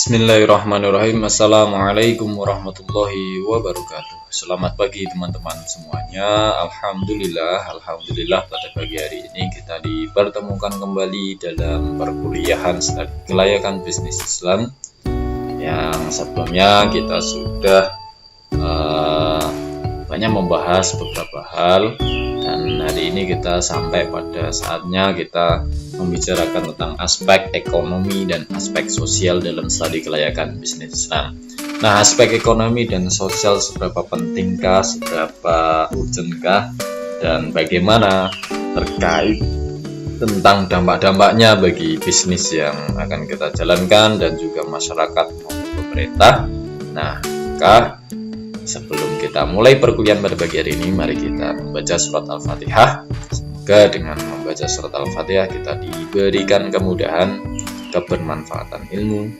Bismillahirrahmanirrahim. Assalamualaikum warahmatullahi wabarakatuh. Selamat pagi teman-teman semuanya. Alhamdulillah pada pagi hari ini kita dipertemukan kembali dalam perkuliahan studi kelayakan bisnis Islam. Yang sebelumnya kita sudah banyak membahas beberapa hal, dan hari ini kita sampai pada saatnya kita membicarakan tentang aspek ekonomi dan aspek sosial dalam studi kelayakan bisnis Islam. Nah, aspek ekonomi dan sosial seberapa pentingkah, seberapa urgentkah, dan bagaimana terkait tentang dampak-dampaknya bagi bisnis yang akan kita jalankan dan juga masyarakat maupun pemerintah. Nah, maka sebelum kita mulai perkuliahan pada pagi hari ini, mari kita membaca surat Al-Fatihah. Semoga dengan membaca surat Al-Fatihah kita diberikan kemudahan, kebermanfaatan ilmu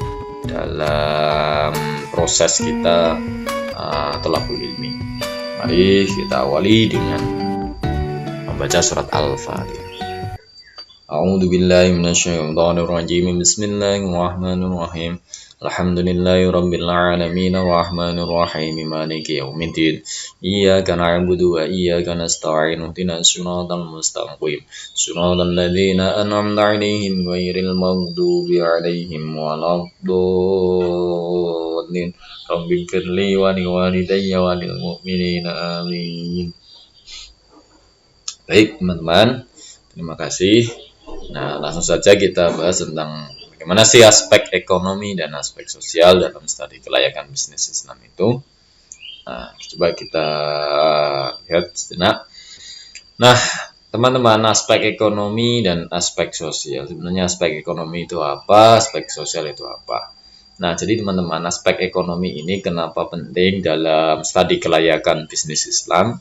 dalam proses kita thalabul ilmi. Mari kita awali dengan membaca surat Al-Fatihah. A'udzubillahi minasyaitonirrajim. Bismillahirrahmanirrahim. Alhamdulillahirabbil alamin arrahmanir rahim maliki yaumiddin iyyaka na'budu wa iyyaka nasta'in ihdinas siratal mustaqim siratal ladzina an'amta 'alaihim ghairil maghdubi 'alaihim waladdallin rabbighfirli wa liwalidayya wa lil mu'minina amin. Baik teman-teman, terima kasih. Nah, langsung saja kita bahas tentang bagaimana sih aspek ekonomi dan aspek sosial dalam studi kelayakan bisnis Islam itu. Nah, coba kita lihat sejenak. Nah, teman-teman, aspek ekonomi dan aspek sosial. Sebenarnya aspek ekonomi itu apa, aspek sosial itu apa? Nah, jadi teman-teman, aspek ekonomi ini kenapa penting dalam studi kelayakan bisnis Islam?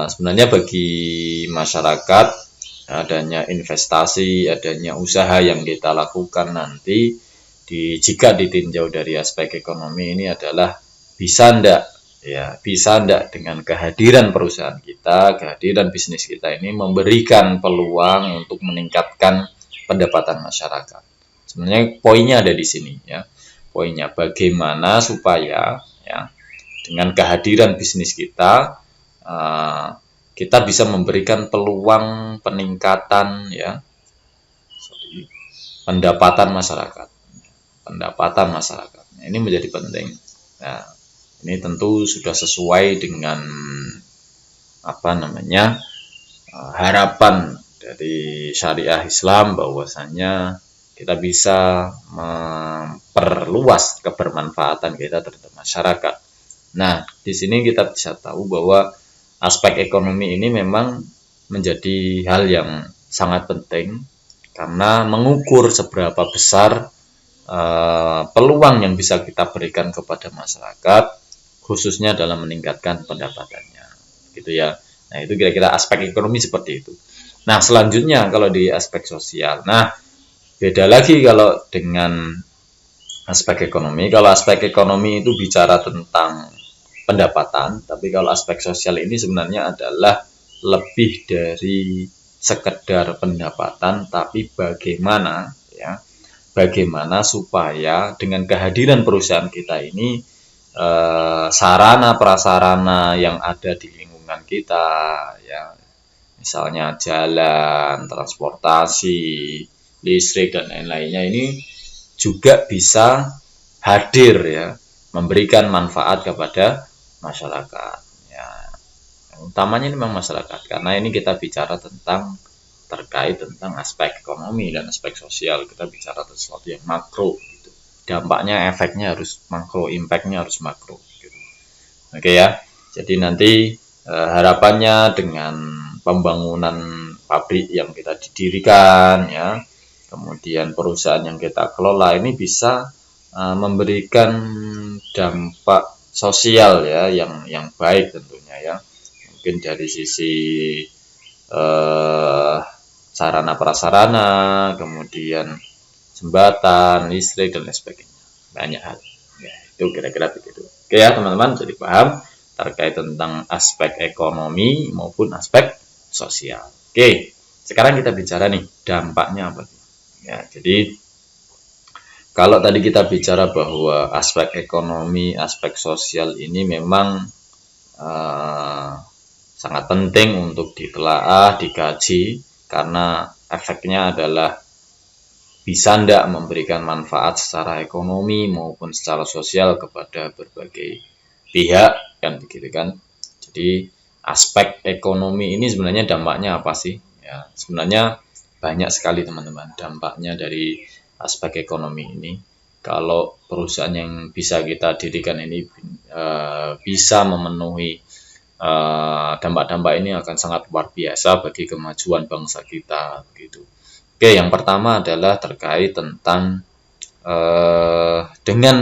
Sebenarnya bagi masyarakat, adanya investasi, adanya usaha yang kita lakukan nanti jika ditinjau dari aspek ekonomi ini adalah bisa ndak dengan kehadiran perusahaan kita, kehadiran bisnis kita ini memberikan peluang untuk meningkatkan pendapatan masyarakat. Sebenarnya poinnya ada di sini ya. Poinnya bagaimana supaya ya dengan kehadiran bisnis kita kita bisa memberikan peluang peningkatan ya pendapatan masyarakat. Ini menjadi penting. Nah, ini tentu sudah sesuai dengan harapan dari syariah Islam bahwasanya kita bisa memperluas kebermanfaatan kita terhadap masyarakat. Nah, di sini kita bisa tahu bahwa aspek ekonomi ini memang menjadi hal yang sangat penting karena mengukur seberapa besar peluang yang bisa kita berikan kepada masyarakat, khususnya dalam meningkatkan pendapatannya, gitu ya. Nah, itu kira-kira aspek ekonomi seperti itu. Nah, selanjutnya kalau di aspek sosial, nah beda lagi kalau dengan aspek ekonomi. Kalau aspek ekonomi itu bicara tentang pendapatan, tapi kalau aspek sosial ini sebenarnya adalah lebih dari sekedar pendapatan, tapi bagaimana supaya dengan kehadiran perusahaan kita ini sarana prasarana yang ada di lingkungan kita ya, misalnya jalan, transportasi, listrik dan lain-lainnya ini juga bisa hadir ya, memberikan manfaat kepada masyarakat ya. Yang utamanya ini memang masyarakat, karena ini kita bicara terkait tentang aspek ekonomi dan aspek sosial. Kita bicara sesuatu yang makro gitu. Dampaknya, efeknya harus makro, impactnya harus makro gitu. Oke ya. Jadi nanti harapannya dengan pembangunan pabrik yang kita didirikan ya, kemudian perusahaan yang kita kelola ini bisa memberikan dampak sosial ya yang baik tentunya ya. Mungkin dari sisi sarana prasarana, kemudian jembatan, listrik dan lain sebagainya. Banyak hal. Ya, itu kira-kira begitu. Oke ya teman-teman, jadi paham terkait tentang aspek ekonomi maupun aspek sosial. Oke, sekarang kita bicara nih dampaknya apa. Ya, jadi Kalau tadi kita bicara bahwa aspek ekonomi, aspek sosial ini memang sangat penting untuk ditelaah, dikaji, karena efeknya adalah bisa tidak memberikan manfaat secara ekonomi maupun secara sosial kepada berbagai pihak, kan begitu kan. Jadi aspek ekonomi ini sebenarnya dampaknya apa sih? Ya, sebenarnya banyak sekali teman-teman dampaknya dari aspek ekonomi ini. Kalau perusahaan yang bisa kita dirikan ini bisa memenuhi dampak-dampak ini akan sangat luar biasa bagi kemajuan bangsa kita gitu. Oke, yang pertama adalah terkait tentang dengan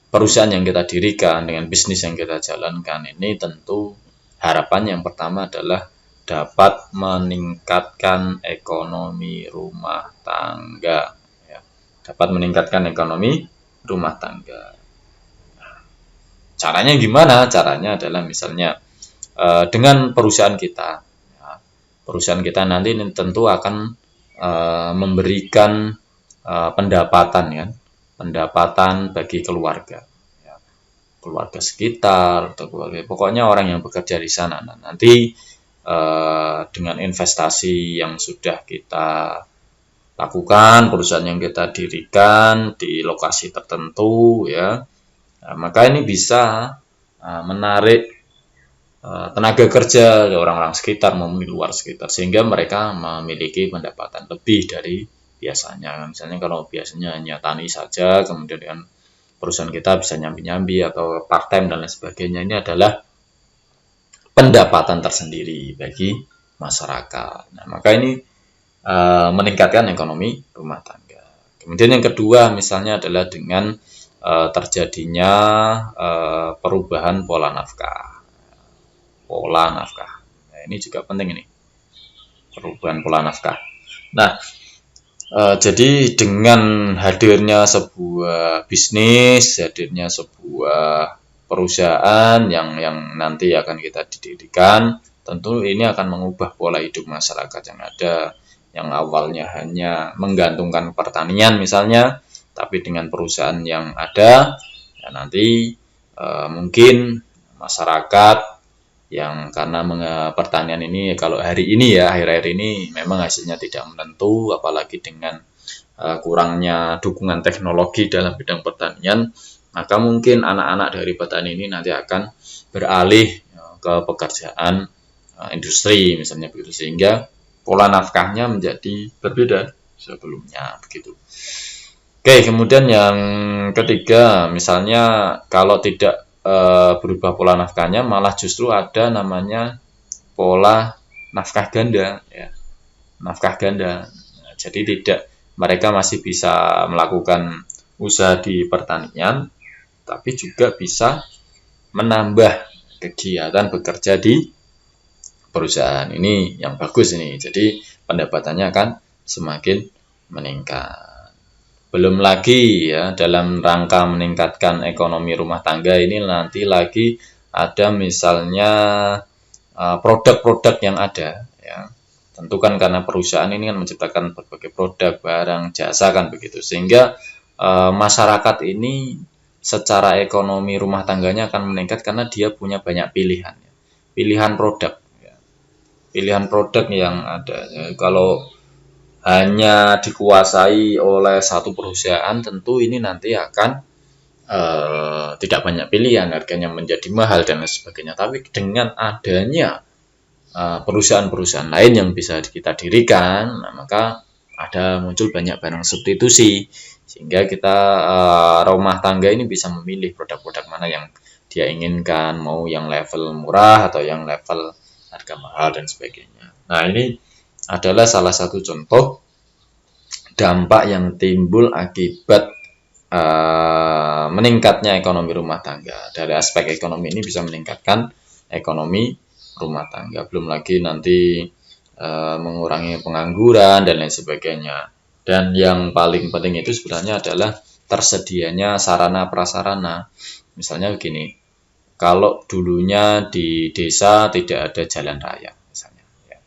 perusahaan yang kita dirikan, dengan bisnis yang kita jalankan ini, tentu harapan yang pertama adalah dapat meningkatkan ekonomi rumah tangga, ya. Dapat meningkatkan ekonomi rumah tangga. Caranya gimana? Caranya adalah misalnya dengan perusahaan kita. Ya, perusahaan kita nanti tentu akan memberikan pendapatan, kan? Pendapatan bagi keluarga, ya. Keluarga sekitar atau keluarga, pokoknya orang yang bekerja di sana. Nah, nanti dengan investasi yang sudah kita lakukan, perusahaan yang kita dirikan di lokasi tertentu, ya, nah, maka ini bisa menarik tenaga kerja orang-orang sekitar maupun di luar sekitar, sehingga mereka memiliki pendapatan lebih dari biasanya. Misalnya kalau biasanya hanya tani saja, kemudian dengan perusahaan kita bisa nyambi-nyambi atau part time dan lain sebagainya, ini adalah pendapatan tersendiri bagi masyarakat. Nah, maka ini meningkatkan ekonomi rumah tangga. Kemudian yang kedua misalnya adalah dengan terjadinya perubahan pola nafkah. Nah, ini juga penting ini, perubahan pola nafkah. Nah, jadi dengan hadirnya sebuah bisnis, hadirnya sebuah perusahaan yang nanti akan kita didirikan, tentu ini akan mengubah pola hidup masyarakat yang ada, yang awalnya hanya menggantungkan pertanian misalnya, tapi dengan perusahaan yang ada, ya nanti mungkin masyarakat yang karena pertanian ini kalau hari ini ya, akhir-akhir ini memang hasilnya tidak menentu, apalagi dengan kurangnya dukungan teknologi dalam bidang pertanian, maka mungkin anak-anak dari petani ini nanti akan beralih ke pekerjaan industri misalnya begitu, sehingga pola nafkahnya menjadi berbeda sebelumnya begitu. Oke, kemudian yang ketiga misalnya kalau tidak berubah pola nafkahnya, malah justru ada namanya pola nafkah ganda, ya. Nafkah ganda. Nah, jadi tidak, mereka masih bisa melakukan usaha di pertanian, tapi juga bisa menambah kegiatan bekerja di perusahaan. Ini yang bagus ini. Jadi pendapatannya akan semakin meningkat. Belum lagi ya, dalam rangka meningkatkan ekonomi rumah tangga ini nanti lagi ada misalnya produk-produk yang ada, ya. Tentu kan karena perusahaan ini kan menciptakan berbagai produk, barang, jasa, kan begitu, sehingga masyarakat ini secara ekonomi rumah tangganya akan meningkat karena dia punya banyak pilihan, ya. Pilihan produk, ya. Pilihan produk yang ada, ya. Kalau hanya dikuasai oleh satu perusahaan, tentu ini nanti akan tidak banyak pilihan, harganya menjadi mahal dan lain sebagainya. Tapi dengan adanya perusahaan-perusahaan lain yang bisa kita dirikan, nah, maka ada muncul banyak barang substitusi, sehingga kita rumah tangga ini bisa memilih produk-produk mana yang dia inginkan, mau yang level murah atau yang level harga mahal dan sebagainya. Nah, ini adalah salah satu contoh dampak yang timbul akibat meningkatnya ekonomi rumah tangga. Dari aspek ekonomi ini bisa meningkatkan ekonomi rumah tangga. Belum lagi nanti mengurangi pengangguran dan lain sebagainya. Dan yang paling penting itu sebenarnya adalah tersedianya sarana prasarana. Misalnya begini, kalau dulunya di desa tidak ada jalan raya, misalnya, ya,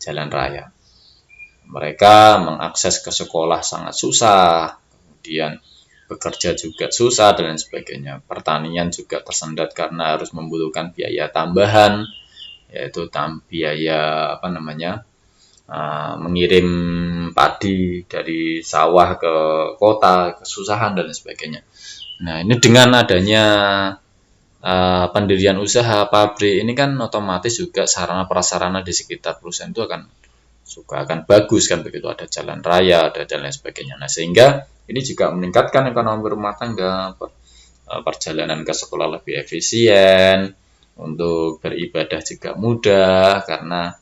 jalan raya, mereka mengakses ke sekolah sangat susah. kemudian bekerja juga susah dan lain sebagainya. Pertanian juga tersendat karena harus membutuhkan biaya tambahan, yaitu biaya mengirim padi dari sawah ke kota, kesusahan dan lain sebagainya. Nah, ini dengan adanya pendirian usaha pabrik ini kan otomatis juga sarana prasarana di sekitar perusahaan itu akan bagus kan, begitu ada jalan raya, ada dan lain sebagainya. Nah, sehingga ini juga meningkatkan ekonomi rumah tangga, perjalanan ke sekolah lebih efisien, untuk beribadah juga mudah karena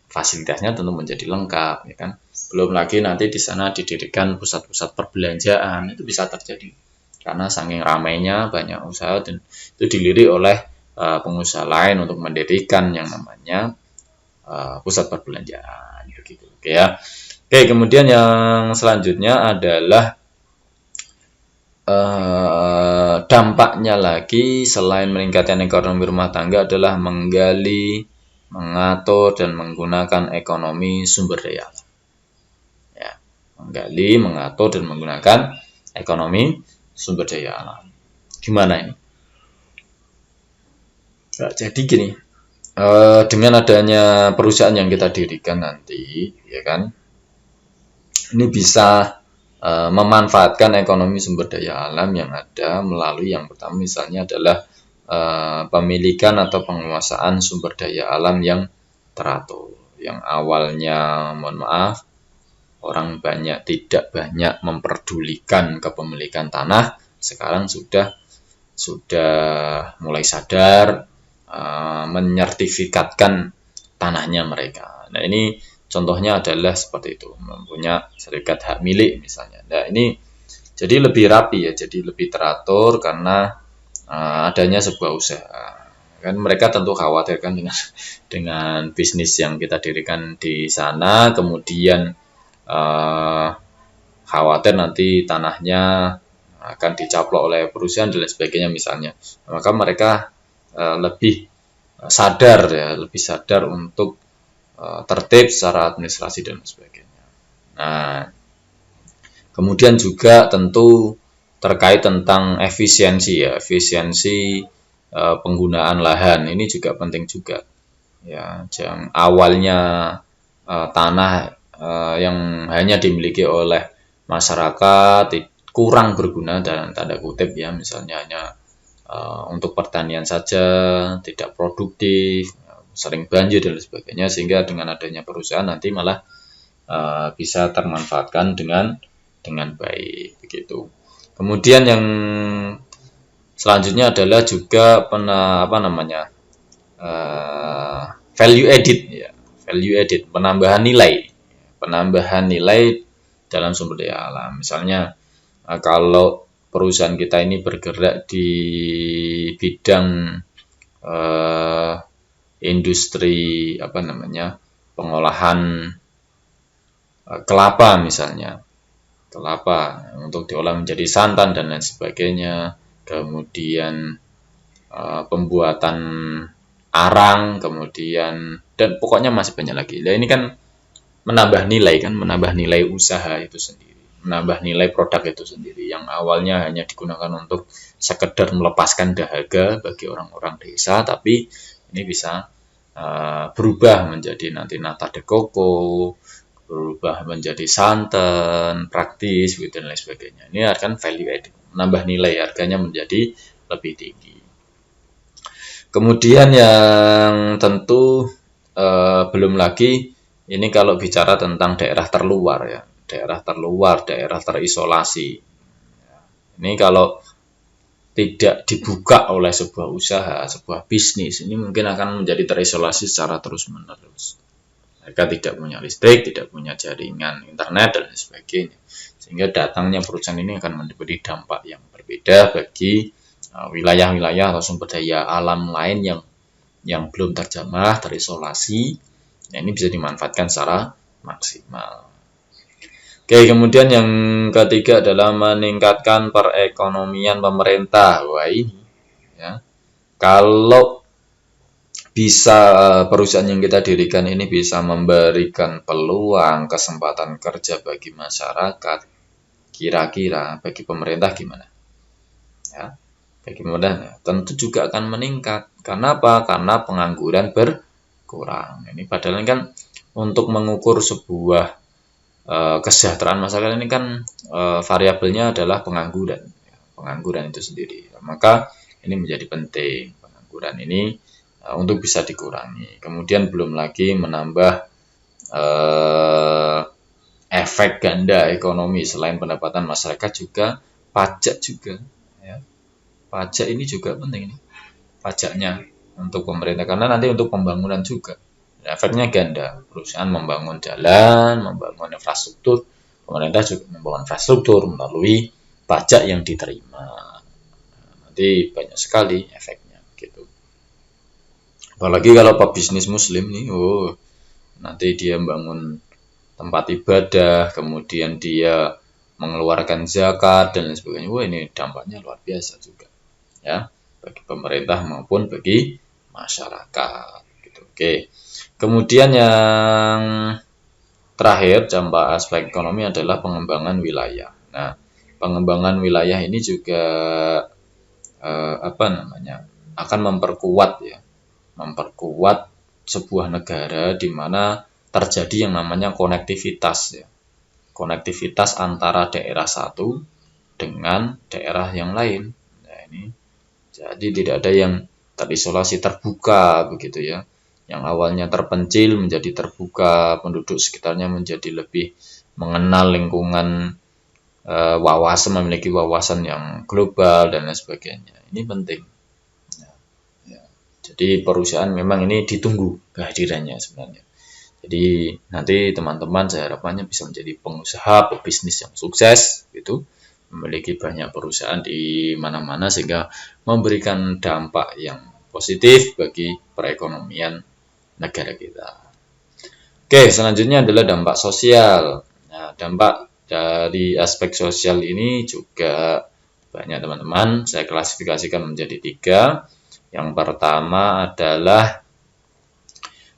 fasilitasnya tentu menjadi lengkap, ya kan. Belum lagi nanti di sana didirikan pusat-pusat perbelanjaan, itu bisa terjadi karena saking ramainya banyak usaha dan itu dilirik oleh pengusaha lain untuk mendirikan yang namanya pusat perbelanjaan begitu. Oke ya. Oke, kemudian yang selanjutnya adalah dampaknya lagi selain meningkatkan ekonomi rumah tangga adalah menggali, mengatur dan menggunakan ekonomi sumber daya alam. Ya, menggali, mengatur dan menggunakan ekonomi sumber daya alam. Gimana ini? Nah, jadi gini, dengan adanya perusahaan yang kita dirikan nanti, ya kan, ini bisa memanfaatkan ekonomi sumber daya alam yang ada melalui yang pertama misalnya adalah pemilikan atau penguasaan sumber daya alam yang teratur. Yang awalnya, mohon maaf, orang tidak banyak memperdulikan kepemilikan tanah, sekarang sudah mulai sadar menyertifikatkan tanahnya mereka. Nah, ini contohnya adalah seperti itu, mempunyai sertifikat hak milik misalnya. Nah, ini jadi lebih rapi ya, jadi lebih teratur karena adanya sebuah usaha. Kan mereka tentu khawatir kan dengan bisnis yang kita dirikan di sana, kemudian khawatir nanti tanahnya akan dicaplok oleh perusahaan dan lain sebagainya misalnya. Maka mereka lebih sadar untuk tertib secara administrasi dan sebagainya. Nah, kemudian juga tentu terkait tentang efisiensi penggunaan lahan ini juga penting juga. Ya, yang awalnya tanah yang hanya dimiliki oleh masyarakat kurang berguna dalam tanda kutip ya, misalnya hanya untuk pertanian saja, tidak produktif, sering banjir dan sebagainya, sehingga dengan adanya perusahaan nanti malah bisa termanfaatkan dengan baik begitu. Kemudian yang selanjutnya adalah juga value added, penambahan nilai dalam sumber daya alam. Misalnya kalau perusahaan kita ini bergerak di bidang industri pengolahan kelapa misalnya, kelapa untuk diolah menjadi santan dan lain sebagainya, kemudian pembuatan arang, kemudian dan pokoknya masih banyak lagi. Nah, ini kan menambah nilai usaha itu sendiri, menambah nilai produk itu sendiri yang awalnya hanya digunakan untuk sekedar melepaskan dahaga bagi orang-orang desa, tapi ini bisa berubah menjadi nanti nata de coco, berubah menjadi santan praktis dan lain sebagainya. Ini akan value added, menambah nilai, harganya menjadi lebih tinggi. Kemudian yang tentu belum lagi ini kalau bicara tentang daerah terluar ya, daerah terisolasi. Ini kalau tidak dibuka oleh sebuah usaha, sebuah bisnis, ini mungkin akan menjadi terisolasi secara terus-menerus. Mereka tidak punya listrik, tidak punya jaringan internet dan sebagainya, sehingga datangnya perusahaan ini akan memberi dampak yang berbeda bagi wilayah-wilayah atau sumber daya alam lain yang belum terjamah, terisolasi. Nah, ini bisa dimanfaatkan secara maksimal. Oke, kemudian yang ketiga adalah meningkatkan perekonomian pemerintah. Wah, ini ya, kalau bisa perusahaan yang kita dirikan ini bisa memberikan peluang kesempatan kerja bagi masyarakat, kira-kira bagi pemerintah gimana? Ya, bagi pemerintah tentu juga akan meningkat. Karena apa? Karena pengangguran berkurang. Ini padahal kan untuk mengukur sebuah kesejahteraan masyarakat ini kan variabelnya adalah pengangguran itu sendiri. Maka ini menjadi penting pengangguran ini untuk bisa dikurangi. Kemudian belum lagi menambah efek ganda ekonomi selain pendapatan masyarakat juga pajak juga. Ya. Pajak ini juga penting nih, pajaknya untuk pemerintah karena nanti untuk pembangunan juga. Efeknya ganda, perusahaan membangun jalan, membangun infrastruktur, pemerintah juga membangun infrastruktur melalui pajak yang diterima. Nanti banyak sekali efeknya gitu. Apalagi kalau pebisnis muslim nih, nanti dia membangun tempat ibadah, kemudian dia mengeluarkan zakat dan lain sebagainya. Ini dampaknya luar biasa juga ya, bagi pemerintah maupun bagi masyarakat gitu. Oke. Kemudian yang terakhir dampak aspek ekonomi adalah pengembangan wilayah. Nah, pengembangan wilayah ini juga akan memperkuat sebuah negara di mana terjadi yang namanya konektivitas ya. Konektivitas antara daerah satu dengan daerah yang lain. Nah, ini jadi tidak ada yang terisolasi terbuka begitu ya. Yang awalnya terpencil menjadi terbuka, penduduk sekitarnya menjadi lebih mengenal lingkungan, memiliki wawasan yang global dan lain sebagainya. Ini penting. Ya. Jadi perusahaan memang ini ditunggu kehadirannya sebenarnya. Jadi nanti teman-teman saya harapannya bisa menjadi pengusaha pebisnis yang sukses gitu, memiliki banyak perusahaan di mana-mana sehingga memberikan dampak yang positif bagi perekonomian negara kita. Oke, selanjutnya adalah dampak sosial. Nah, dampak dari aspek sosial ini juga banyak teman-teman. Saya klasifikasikan menjadi 3. Yang pertama adalah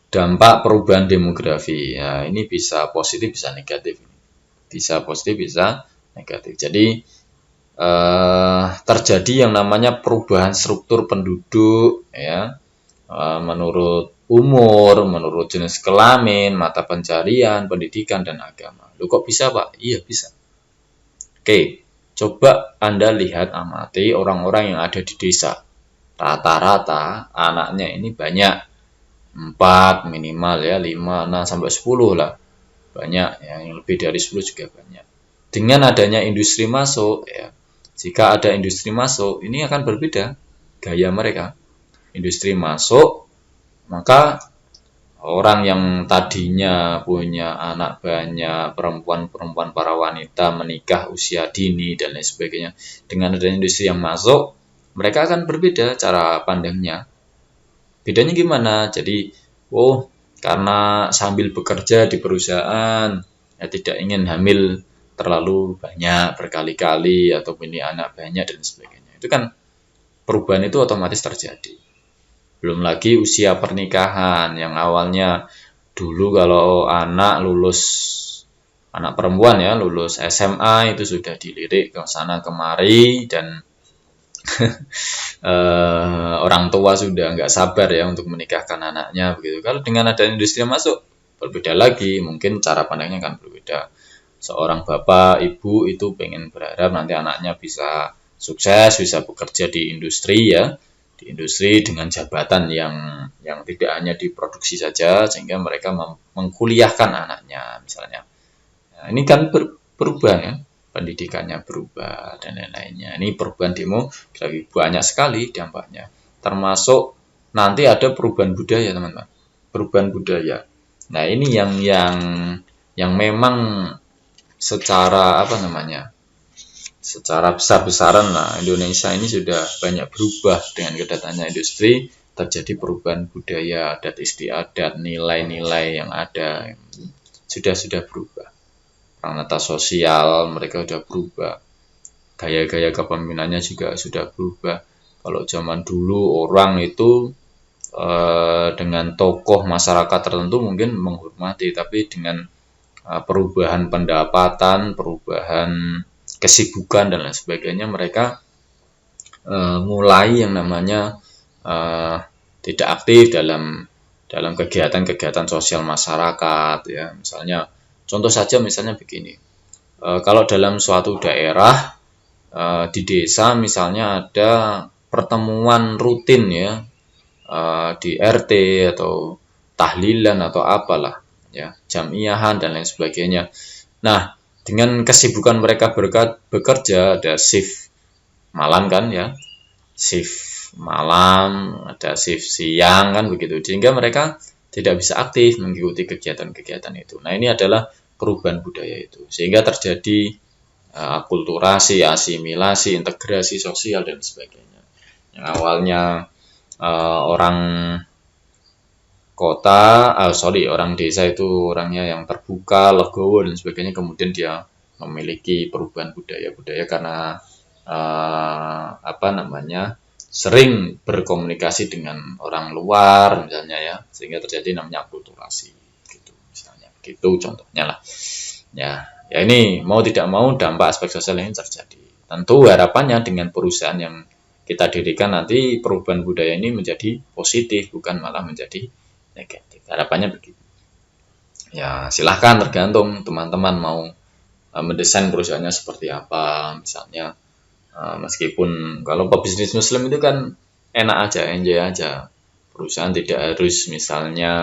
dampak perubahan demografi. Nah, ini bisa positif, bisa negatif. Bisa positif, bisa negatif. Jadi terjadi yang namanya perubahan struktur penduduk ya, menurut umur, menurut jenis kelamin, mata pencarian, pendidikan dan agama. Loh kok bisa, Pak? Iya, bisa. Oke, coba Anda lihat amati orang-orang yang ada di desa. Rata-rata anaknya ini banyak. 4 minimal ya, 5, 6 sampai 10 lah. Banyak, yang lebih dari 10 juga banyak. Dengan adanya industri masuk ya. Jika ada industri masuk, ini akan berbeda gaya mereka. Industri masuk, maka orang yang tadinya punya anak banyak, perempuan-perempuan para wanita menikah usia dini dan lain sebagainya, dengan adanya industri yang masuk, mereka akan berbeda cara pandangnya. Bedanya gimana? Jadi, karena sambil bekerja di perusahaan, ya tidak ingin hamil terlalu banyak berkali-kali atau punya anak banyak dan sebagainya. Itu kan perubahan itu otomatis terjadi. Belum lagi usia pernikahan yang awalnya dulu kalau anak perempuan ya lulus SMA itu sudah dilirik ke sana kemari dan orang tua sudah nggak sabar ya untuk menikahkan anaknya begitu. Kalau dengan ada industri yang masuk berbeda lagi, mungkin cara pandangnya akan berbeda. Seorang bapak, ibu itu pengen berharap nanti anaknya bisa sukses, bisa bekerja di industri ya, di industri dengan jabatan yang tidak hanya diproduksi saja, sehingga mereka mengkuliahkan anaknya misalnya. Nah, ini kan berubah ya, pendidikannya berubah dan lain-lainnya. Ini perubahan demografi banyak sekali dampaknya. Termasuk nanti ada perubahan budaya teman-teman, perubahan budaya. Nah ini yang memang secara secara besar-besaran lah Indonesia ini sudah banyak berubah dengan kedatangannya industri, terjadi perubahan budaya, adat istiadat, nilai-nilai yang ada sudah berubah. Ranata sosial mereka sudah berubah, gaya-gaya kepemimpinannya juga sudah berubah. Kalau zaman dulu orang itu dengan tokoh masyarakat tertentu mungkin menghormati, tapi dengan perubahan pendapatan, perubahan kesibukan dan lain sebagainya, mereka mulai yang namanya tidak aktif dalam kegiatan-kegiatan sosial masyarakat ya. Misalnya contoh saja misalnya begini, kalau dalam suatu daerah di desa misalnya ada pertemuan rutin ya, di RT atau tahlilan atau apalah ya, jamiahan dan lain sebagainya. Nah, dengan kesibukan mereka bekerja, ada shift malam kan ya, shift malam, ada shift siang kan begitu, sehingga mereka tidak bisa aktif mengikuti kegiatan-kegiatan itu. Nah, ini adalah perubahan budaya itu, sehingga terjadi akulturasi, asimilasi, integrasi sosial dan sebagainya. Yang awalnya orang orang desa itu orangnya yang terbuka, legowo dan sebagainya, kemudian dia memiliki perubahan budaya karena sering berkomunikasi dengan orang luar misalnya ya, sehingga terjadi namanya akulturasi gitu misalnya, gitu contohnya lah ya. Ini mau tidak mau dampak aspek sosial ini terjadi. Tentu harapannya dengan perusahaan yang kita dirikan nanti perubahan budaya ini menjadi positif, bukan malah menjadi negatif. Harapannya begitu. Ya silahkan, tergantung teman-teman mau mendesain perusahaannya seperti apa. Misalnya meskipun kalau pebisnis muslim itu kan enak aja, enjoy aja. Perusahaan tidak harus misalnya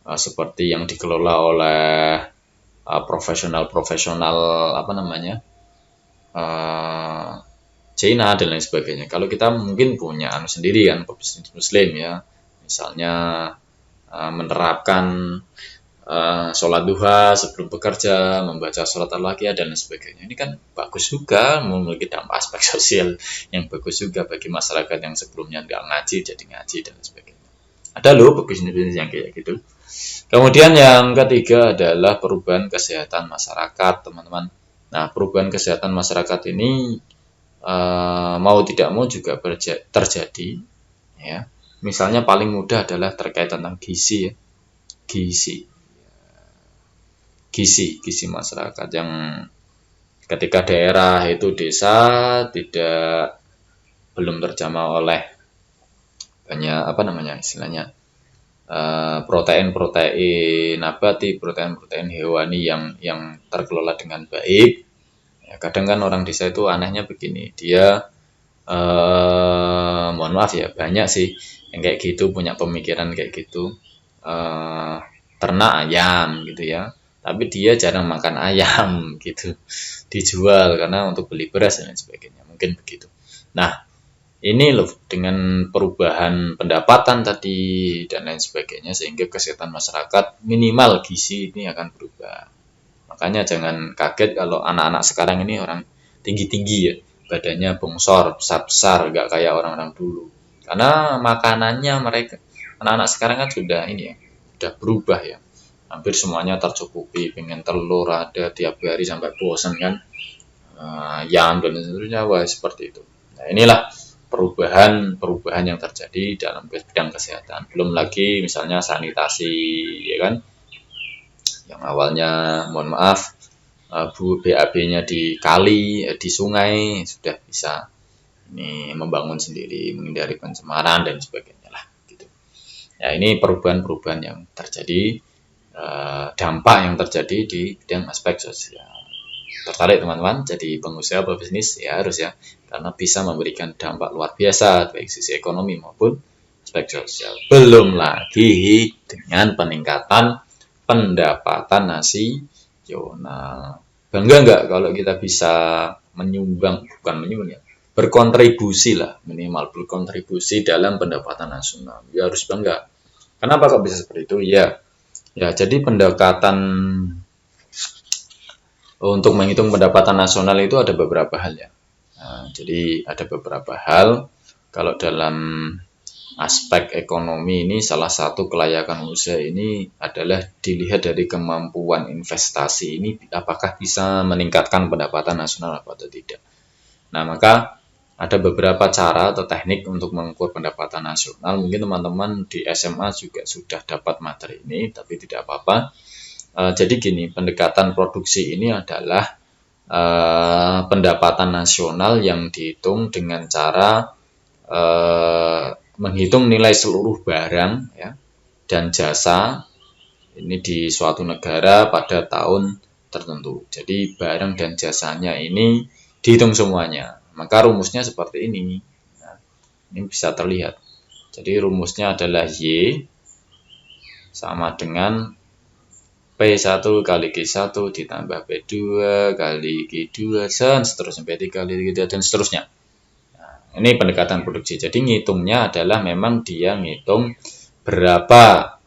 seperti yang dikelola oleh profesional China dan lain sebagainya. Kalau kita mungkin punya sendiri kan, pebisnis muslim ya, misalnya menerapkan sholat duha sebelum bekerja, membaca sholat al-waqiah dan lain sebagainya. Ini kan bagus juga, memiliki dampak aspek sosial yang bagus juga bagi masyarakat yang sebelumnya nggak ngaji jadi ngaji dan lain sebagainya. Ada loh bisnis-bisnis yang kayak gitu. Kemudian yang ketiga adalah perubahan kesehatan masyarakat, teman-teman. Nah, perubahan kesehatan masyarakat ini mau tidak mau juga terjadi ya. Misalnya paling mudah adalah terkait tentang gizi ya. Gizi masyarakat yang ketika daerah itu desa belum terjamah oleh banyak istilahnya protein nabati, protein hewani yang terkelola dengan baik. Ya, kadang kan orang desa itu anehnya begini, dia mohon maaf ya, banyak sih yang kayak gitu, punya pemikiran kayak gitu, ternak ayam gitu ya, tapi dia jarang makan ayam gitu, dijual karena untuk beli beras dan lain sebagainya, mungkin begitu. Nah, ini loh, dengan perubahan pendapatan tadi dan lain sebagainya, sehingga kesehatan masyarakat minimal gizi ini akan berubah. Makanya jangan kaget kalau anak-anak sekarang ini orang tinggi-tinggi ya, badannya bongsor, besar-besar, nggak kayak orang-orang dulu. Karena makanannya mereka, anak-anak sekarang kan sudah berubah ya. Hampir semuanya tercukupi, pengen telur ada tiap hari sampai bosan kan, ayam dan seterusnya, wah seperti itu. Nah, inilah perubahan yang terjadi dalam bidang kesehatan. Belum lagi misalnya sanitasi ya kan, yang awalnya mohon maaf BAB-nya di kali, di sungai sudah bisa ini membangun sendiri, menghindari pencemaran dan sebagainya lah gitu. Ya, ini perubahan-perubahan yang terjadi, dampak yang terjadi di bidang aspek sosial. Tertarik teman-teman jadi pengusaha pebisnis ya, harus ya, karena bisa memberikan dampak luar biasa baik sisi ekonomi maupun aspek sosial. Belum lagi dengan peningkatan pendapatan nasional. Bangga nggak kalau kita bisa berkontribusi lah, minimal berkontribusi dalam pendapatan nasional. Ya harus bangga. Kenapa kok bisa seperti itu? Ya jadi pendekatan untuk menghitung pendapatan nasional itu ada beberapa hal ya. Nah, jadi ada beberapa hal. Kalau dalam aspek ekonomi ini, salah satu kelayakan usaha ini adalah dilihat dari kemampuan investasi ini, apakah bisa meningkatkan pendapatan nasional atau tidak. Nah, maka ada beberapa cara atau teknik untuk mengukur pendapatan nasional. Mungkin teman-teman di SMA juga sudah dapat materi ini, tapi tidak apa-apa. Jadi gini, pendekatan produksi ini adalah pendapatan nasional yang dihitung dengan cara menghitung nilai seluruh barang ya, dan jasa ini di suatu negara pada tahun tertentu. Jadi barang dan jasanya ini dihitung semuanya. Maka rumusnya seperti ini. Nah, ini bisa terlihat. Jadi rumusnya adalah Y sama dengan P1 kali Q1 ditambah P2 kali Q2 dan seterusnya, P3 kali Q3 dan seterusnya. Nah, ini pendekatan produksi. Jadi ngitungnya adalah memang dia ngitung berapa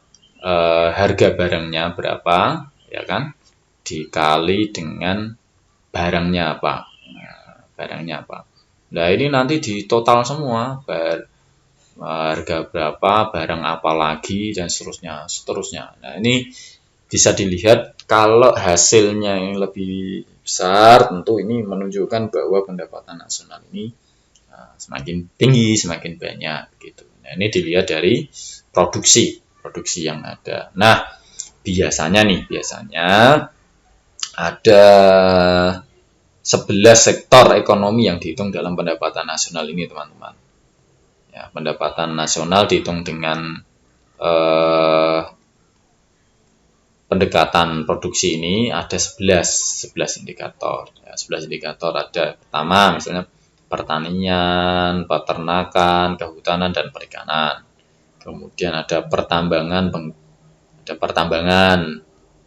harga barangnya berapa, ya kan, dikali dengan barangnya apa. Nah, barangnya apa. Nah, ini nanti di total semua, harga berapa, barang apa lagi, dan seterusnya. Nah, ini bisa dilihat kalau hasilnya yang lebih besar, tentu ini menunjukkan bahwa pendapatan nasional ini semakin tinggi, semakin banyak gitu. Nah, ini dilihat dari produksi yang ada. Nah, biasanya ada 11 sektor ekonomi yang dihitung dalam pendapatan nasional ini, teman-teman. Ya, pendapatan nasional dihitung dengan pendekatan produksi ini ada 11 indikator. Ya, 11 indikator ada pertama misalnya pertanian, peternakan, kehutanan, dan perikanan. Kemudian ada pertambangan,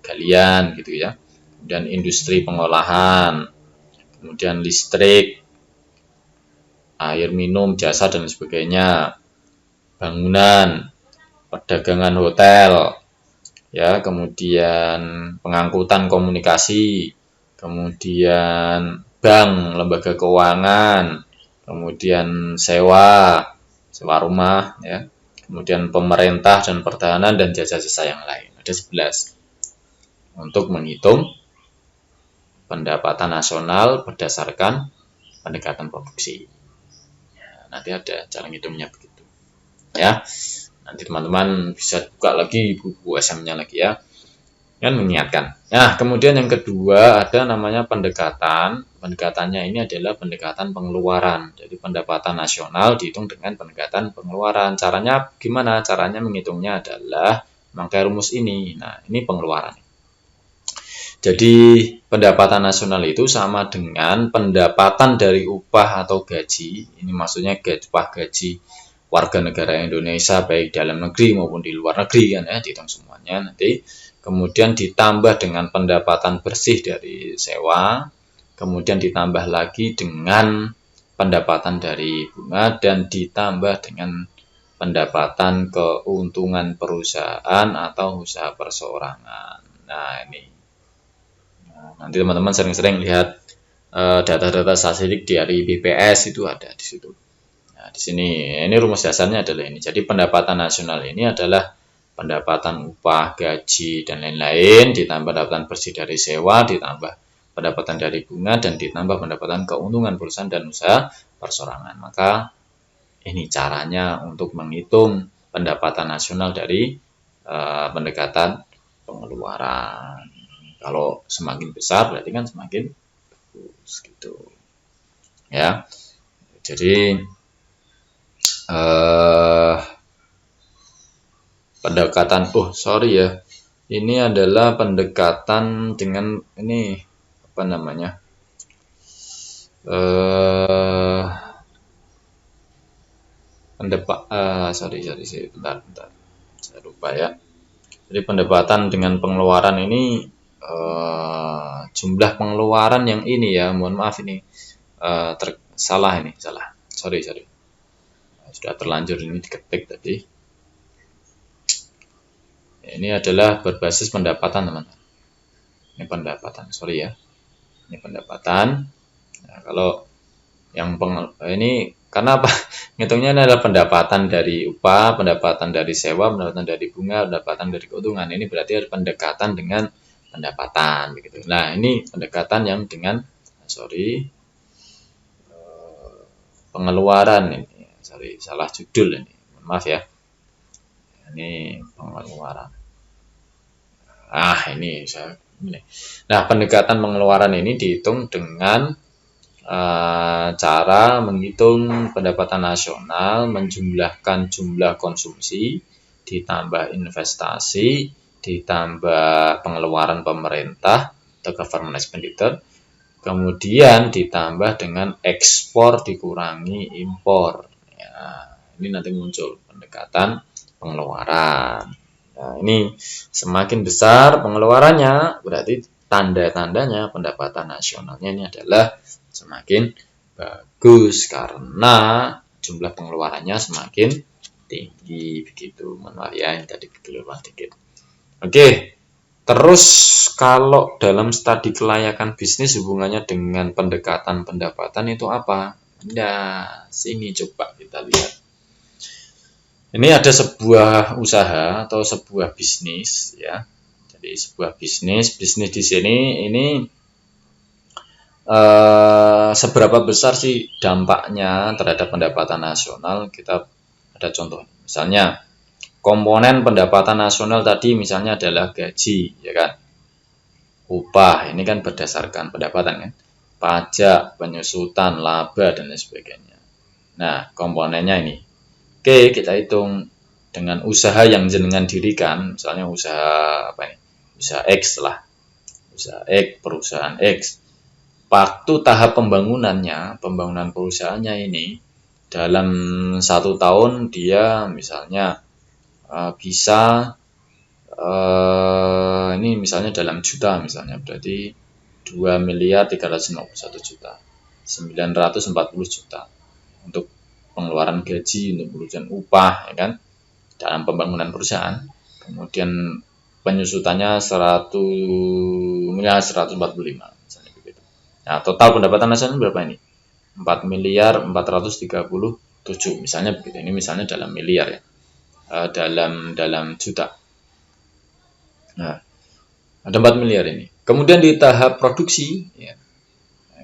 galian gitu ya. Kemudian industri pengolahan, kemudian listrik, air minum, jasa, dan sebagainya. Bangunan, perdagangan hotel, ya, kemudian pengangkutan komunikasi, kemudian bank, lembaga keuangan, kemudian sewa rumah, ya, kemudian pemerintah dan pertahanan, dan jasa-jasa yang lain. Ada 11 untuk menghitung pendapatan nasional berdasarkan pendekatan produksi. Nanti ada cara ngitungnya begitu, ya. Nanti teman-teman bisa buka lagi buku SM-nya lagi ya, kan mengingatkan. Nah, kemudian yang kedua ada namanya pendekatan. Pendekatannya ini adalah pendekatan pengeluaran. Jadi pendapatan nasional dihitung dengan pendekatan pengeluaran. Caranya gimana? Caranya menghitungnya adalah memakai rumus ini. Nah, ini pengeluaran. Jadi pendapatan nasional itu sama dengan pendapatan dari upah atau gaji. Ini maksudnya upah gaji warga negara Indonesia baik dalam negeri maupun di luar negeri kan ya, dihitung semuanya nanti. Kemudian ditambah dengan pendapatan bersih dari sewa, kemudian ditambah lagi dengan pendapatan dari bunga, dan ditambah dengan pendapatan keuntungan perusahaan atau usaha perseorangan. Nah, ini. Nanti teman-teman sering-sering lihat data-data statistik dari BPS itu ada di situ. Nah, di sini ini rumus dasarnya adalah ini. Jadi pendapatan nasional ini adalah pendapatan upah, gaji, dan lain-lain, ditambah pendapatan bersih dari sewa, ditambah pendapatan dari bunga, dan ditambah pendapatan keuntungan perusahaan dan usaha perseorangan. Maka ini caranya untuk menghitung pendapatan nasional dari pendekatan pengeluaran. Kalau semakin besar berarti kan semakin bagus gitu. Ya. Jadi pendekatan ini adalah pendekatan dengan ini apa namanya, bentar, saya lupa ya. Jadi pendapatan dengan pengeluaran ini jumlah pengeluaran yang ini ya, mohon maaf ini salah, sorry, sudah terlanjur ini diketik tadi. Ini adalah berbasis pendapatan, teman-teman. Ini pendapatan, sorry ya. Ini pendapatan. Nah, kalau yang ini karena apa? Ngitungnya adalah pendapatan dari upah, pendapatan dari sewa, pendapatan dari bunga, pendapatan dari keuntungan. Ini berarti ada pendekatan dengan pendapatan begitu. Nah, ini pendekatan yang dengan pengeluaran ini. Sorry, salah judul ini. Maaf ya. Ini pengeluaran. Nah, pendekatan pengeluaran ini dihitung dengan cara menghitung pendapatan nasional, menjumlahkan jumlah konsumsi, ditambah investasi, ditambah pengeluaran pemerintah atau government expenditure, kemudian ditambah dengan ekspor dikurangi impor. Ya, ini nanti muncul pendekatan pengeluaran. Nah, ini semakin besar pengeluarannya, berarti tanda-tandanya pendapatan nasionalnya ini adalah semakin bagus karena jumlah pengeluarannya semakin tinggi begitu. Manual ya, yang tadi keluar dikit. Oke, terus kalau dalam studi kelayakan bisnis hubungannya dengan pendekatan pendapatan itu apa? Nah, sini coba kita lihat. Ini ada sebuah usaha atau sebuah bisnis ya. Jadi sebuah bisnis di sini ini seberapa besar sih dampaknya terhadap pendapatan nasional? Kita ada contoh, misalnya komponen pendapatan nasional tadi misalnya adalah gaji, ya kan, upah, ini kan berdasarkan pendapatan kan, pajak, penyusutan, laba dan lain sebagainya. Nah, komponennya ini, oke, kita hitung dengan usaha yang jenengan dirikan, misalnya usaha apa ini, usaha X lah, usaha X, perusahaan X. Waktu tahap pembangunan perusahaannya ini dalam 1 tahun dia misalnya bisa ini misalnya dalam juta, misalnya berarti 2.351 juta, 940 juta untuk pengeluaran gaji, untuk perusahaan upah, ya kan, dalam pembangunan perusahaan. Kemudian penyusutannya 1.145 misalnya begitu. Nah, total pendapatan nasional berapa ini? 4.437 misalnya begitu. Ini misalnya dalam miliar ya. Dalam juta. Nah, ada 4 miliar ini. Kemudian di tahap produksi ya.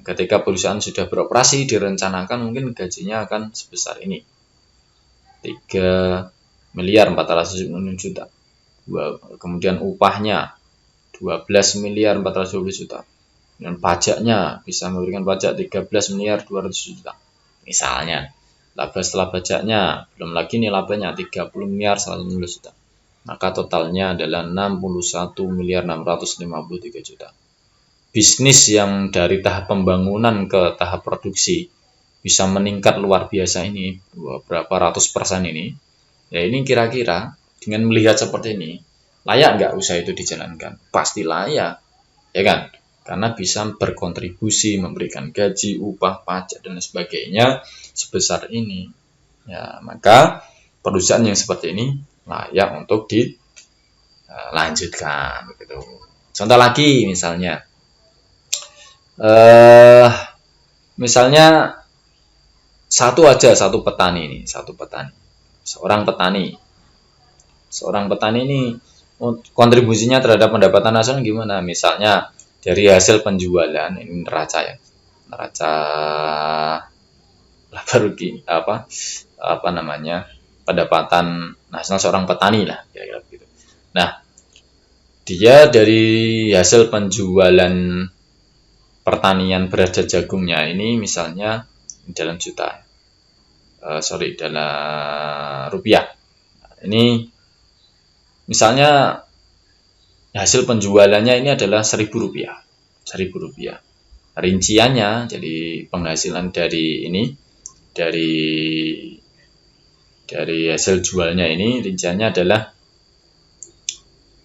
Ketika perusahaan sudah beroperasi, direncanakan mungkin gajinya akan sebesar ini. 3.406 juta. Kemudian upahnya 12.420 juta. Dan pajaknya bisa memberikan pajak 13.200 juta. Misalnya, laba setelah pajaknya, belum lagi nih labanya 30.115 juta. Maka totalnya adalah 61.653 juta. Bisnis yang dari tahap pembangunan ke tahap produksi bisa meningkat luar biasa ini, berapa ratus persen ini. Ya ini kira-kira dengan melihat seperti ini, layak nggak usaha itu dijalankan? Pasti layak, ya kan? Karena bisa berkontribusi, memberikan gaji, upah, pajak, dan sebagainya sebesar ini. Ya, maka perusahaan yang seperti ini layak untuk dilanjutkan. Begitu. Contoh lagi misalnya, satu petani ini, seorang petani ini kontribusinya terhadap pendapatan nasional gimana? Misalnya dari hasil penjualan ini neraca laba rugi apa namanya, pendapatan nasional seorang petani lah kira-kira begitu. Nah, dia dari hasil penjualan pertanian beras dan jagungnya ini misalnya dalam juta, dalam rupiah. Ini misalnya hasil penjualannya ini adalah 1.000 rupiah. Rinciannya, jadi penghasilan dari hasil jualnya ini, rinciannya adalah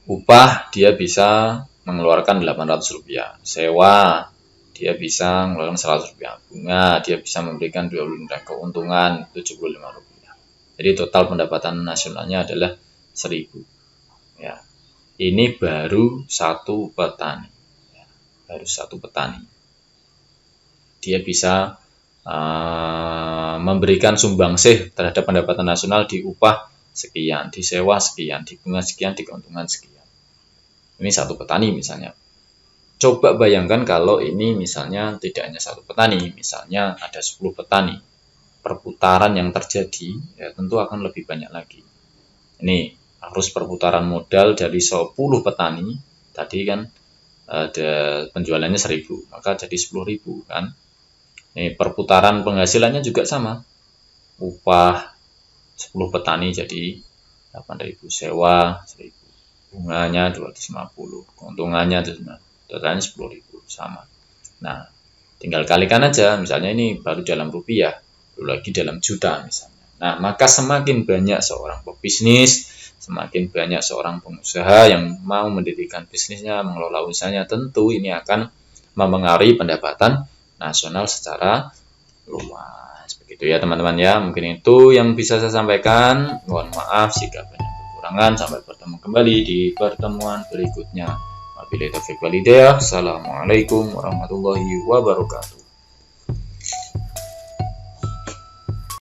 upah dia bisa mengeluarkan 800 rupiah, sewa dia bisa mengeluarkan 100 rupiah, bunga dia bisa memberikan 20 rupiah, keuntungan 75 rupiah. Jadi total pendapatan nasionalnya adalah 1.000. Ya. Ini baru satu petani. Dia bisa memberikan sumbangsih terhadap pendapatan nasional di upah sekian, di sewa sekian, di bunga sekian, di keuntungan sekian. Ini satu petani misalnya. Coba bayangkan kalau ini misalnya tidak hanya satu petani, misalnya ada 10 petani. Perputaran yang terjadi ya tentu akan lebih banyak lagi. Ini harus perputaran modal dari 10 petani, tadi kan ada penjualannya 1.000, maka jadi 10.000 kan. Nih, perputaran penghasilannya juga sama. Upah 10 petani jadi 8.000, sewa 1.000, bunganya 250, keuntungannya totalnya 10.000 sama. Nah, tinggal kalikan aja, misalnya ini baru dalam rupiah, belum lagi dalam juta misalnya. Nah, maka semakin banyak seorang pebisnis, semakin banyak seorang pengusaha yang mau mendirikan bisnisnya, mengelola usahanya, tentu ini akan mempengaruhi pendapatan nasional secara luas. Begitu ya teman-teman ya, mungkin itu yang bisa saya sampaikan. Mohon maaf jika banyak kekurangan. Sampai bertemu kembali di pertemuan berikutnya. Wabillahi taufiq wal hidayah. Assalamualaikum warahmatullahi wabarakatuh.